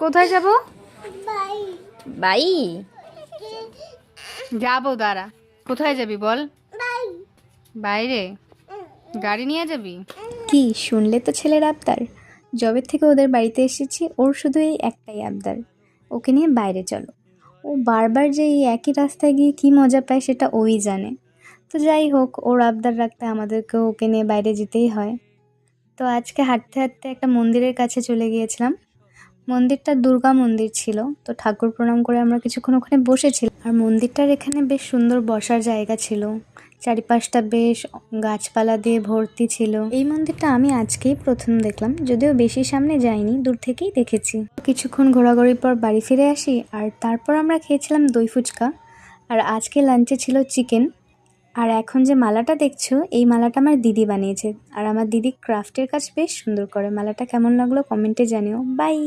কোথায় যাব? Bye bye যাবো, দাঁড়া। কোথায় যাবি বল? বাই বাইরে? গাড়ি নিয়ে যাবি? কি শুনলে তো ছেলের আবদার। যবে থেকে ওদের বাড়িতে এসেছি ওর শুধু এই একটাই আবদার, ওকে নিয়ে বাইরে চলো। ও বারবার যে এই একই রাস্তায় গিয়ে কী মজা পায় সেটা ওই জানে। তো যাই হোক, ওর আবদার রাখতে আমাদেরকেও ওকে নিয়ে বাইরে যেতেই হয়। তো আজকে হাঁটতে হাঁটতে একটা মন্দিরের কাছে চলে গিয়েছিলাম। মন্দিরটা দুর্গা মন্দির ছিল। তো ঠাকুর প্রণাম করে আমরা কিছুক্ষণ ওখানে বসেছিলাম। আর মন্দিরটার এখানে বেশ সুন্দর বসার জায়গা ছিল, চারিপাশটা বেশ গাছপালা দিয়ে ভর্তি ছিল। এই মন্দিরটা আমি আজকেই প্রথম দেখলাম, যদিও বেশি সামনে যাইনি, দূর থেকেই দেখেছি। কিছুক্ষণ ঘোরাঘুরির পর বাড়ি ফিরে আসি, আর তারপর আমরা খেয়েছিলাম দই ফুচকা। আর আজকে লাঞ্চে ছিল চিকেন। আর এখন যে মালাটা দেখছো, এই মালাটা আমার দিদি বানিয়েছে। আর আমার দিদি ক্রাফটের কাজ বেশ সুন্দর করে। মালাটা কেমন লাগলো কমেন্টে জানিও। বাই।